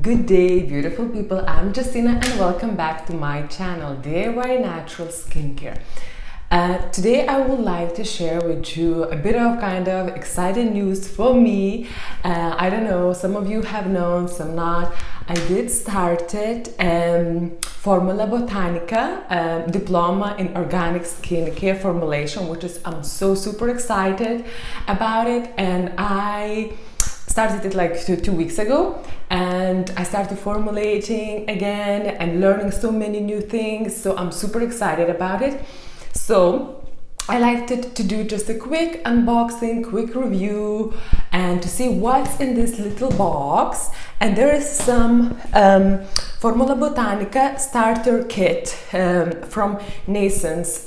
Good day, beautiful people. I'm Justina and welcome back to my channel, DIY Natural Skincare. Today I would like to share with you a bit of kind of exciting news for me. I don't know, some of you have known, some not. I did started Formula Botanica diploma in organic skincare formulation, which is I'm so super excited about it, and I started it like two weeks ago, and I started formulating again and learning so many new things, so I'm super excited about it. So I like to do just a quick unboxing, quick review, and to see what's in this little box. And there is some Formula Botanica starter kit from Naissance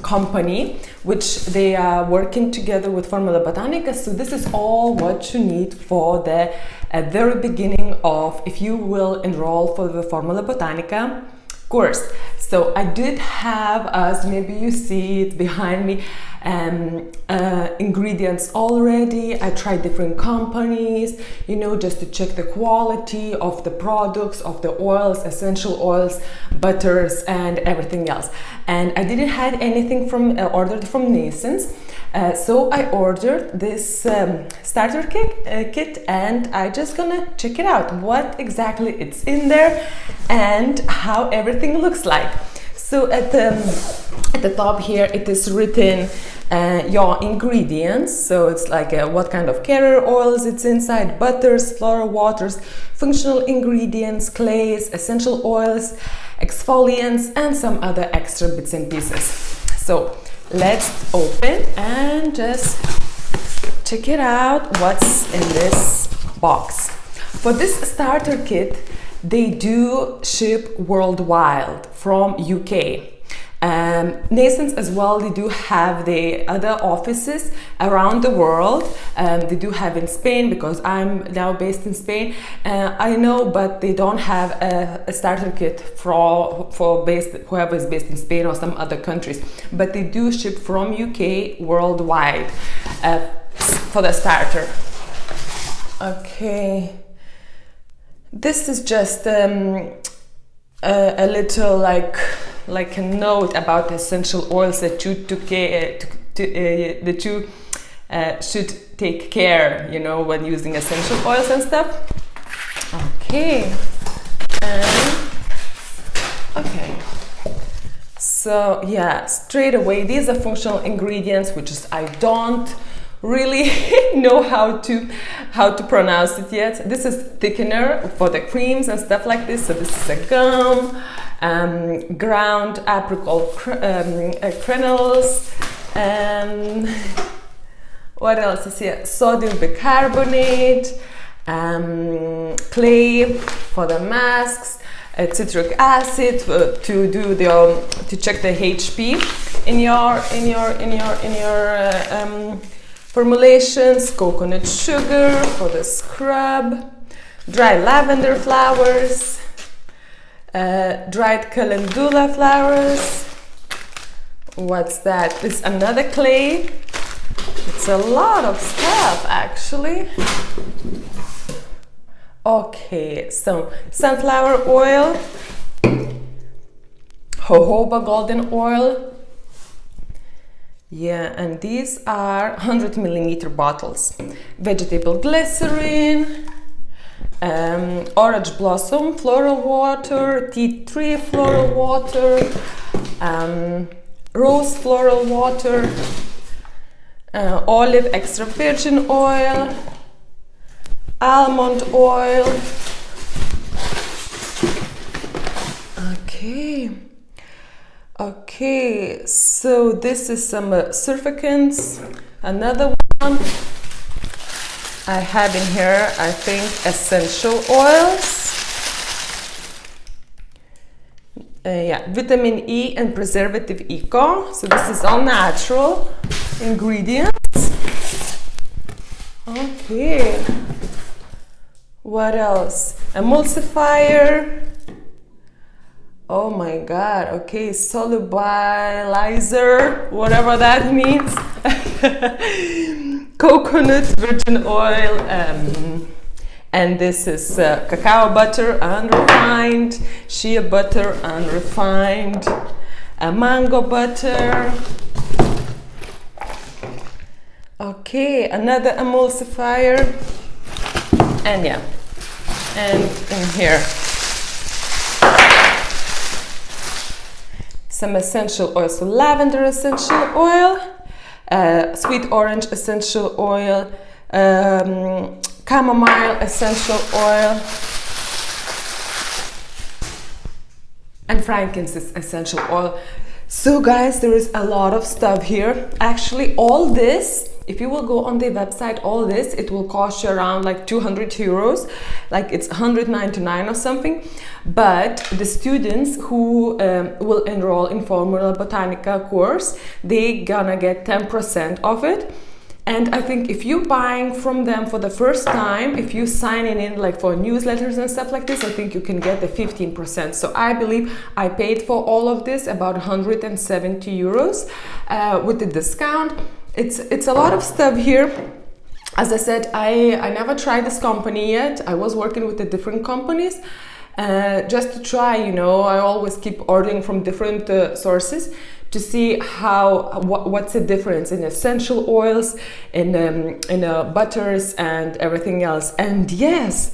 company, which they are working together with Formula Botanica. So this is all what you need for the very beginning of, if you will enroll for the Formula Botanica course. So I did have, as maybe you see it behind me, ingredients already. I tried different companies, you know, just to check the quality of the products, of the oils, essential oils, butters, and everything else. And I didn't have anything from ordered from Naissance. So I ordered this starter kit, and I just gonna check it out, what exactly it's in there and how everything looks like. So at the top here it is written your ingredients, so it's like what kind of carrier oils it's inside, butters, floral waters, functional ingredients, clays, essential oils, exfoliants, and some other extra bits and pieces. So let's open and just check it out, what's in this box. For this starter kit, they do ship worldwide from UK. Naissance as well, they do have the other offices around the world. They do have in Spain, because I'm now based in Spain. I know, but they don't have a starter kit for whoever is based in Spain or some other countries. But they do ship from UK worldwide for the starter. Okay. This is just a little like a note about essential oils that you should take care, you know, when using essential oils and stuff. Okay. Okay. So yeah, straight away, these are functional ingredients, which is I don't really know how to pronounce it yet. This is thickener for the creams and stuff like this. So this is a gum, ground apricot kernels, what else is here? Sodium bicarbonate, clay for the masks, citric acid to check the HP in your formulations, coconut sugar for the scrub, dried lavender flowers, dried calendula flowers. What's that? It's another clay. It's a lot of stuff actually. Okay, so sunflower oil, jojoba golden oil. Yeah, and these are 100 milliliter bottles. Vegetable glycerin, orange blossom floral water, tea tree floral water, rose floral water, olive extra virgin oil, almond oil. Okay, so this is some surfactants, another one. I have in here, I think, essential oils. Yeah, vitamin E and preservative eco. So this is all natural ingredients. Okay, what else? Emulsifier. Oh my god, okay, solubilizer, whatever that means. Coconut, virgin oil, And this is cacao butter unrefined, shea butter unrefined, mango butter. Okay, another emulsifier. And yeah, and in here some essential oil, so lavender essential oil, sweet orange essential oil, chamomile essential oil, and frankincense essential oil. So guys, there is a lot of stuff here. Actually, all this, if you will go on the website, all this, it will cost you around like 200 euros, like it's 199 or something. But the students who will enroll in Formula Botanica course, they gonna get 10% of it. And I think if you're buying from them for the first time, if you sign in like for newsletters and stuff like this, I think you can get the 15%. So I believe I paid for all of this about 170 euros with the discount. It's a lot of stuff here. As I said, I never tried this company yet. I was working with the different companies just to try, you know. I always keep ordering from different sources to see what's the difference in essential oils, in butters and everything else. And yes,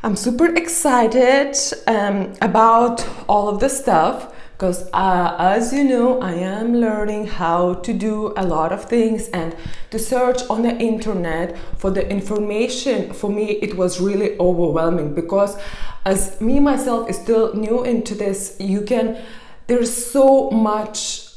I'm super excited about all of this stuff. Because as you know, I am learning how to do a lot of things, and to search on the internet for the information, for me it was really overwhelming, because as me myself is still new into this, there's so much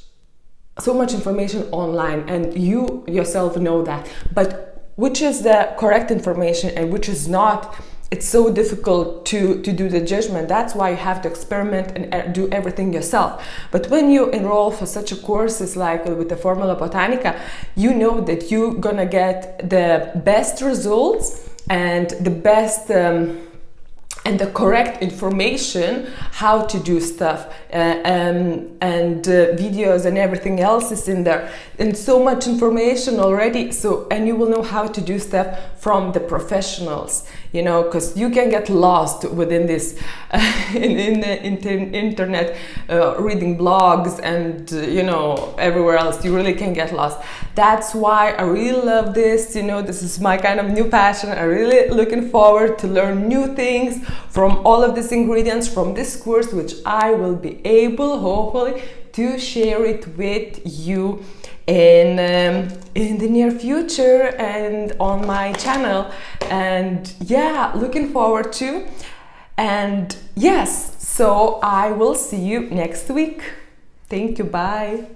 information online, and you yourself know that, but which is the correct information and which is not, it's so difficult to do the judgment. That's why you have to experiment and do everything yourself. But when you enroll for such a courses like with the Formula Botanica, you know that you're gonna get the best results and the best and the correct information how to do stuff, and videos and everything else is in there, and so much information already. So, and you will know how to do stuff from the professionals, you know, because you can get lost within this in the internet, reading blogs and you know, everywhere else. You really can get lost. That's why I really love this, you know. This is my kind of new passion. I'm really looking forward to learn new things from all of these ingredients from this course, which I will be able, hopefully, to share it with you in the near future and on my channel. And yeah, looking forward to. And yes, so I will see you next week. Thank you, bye.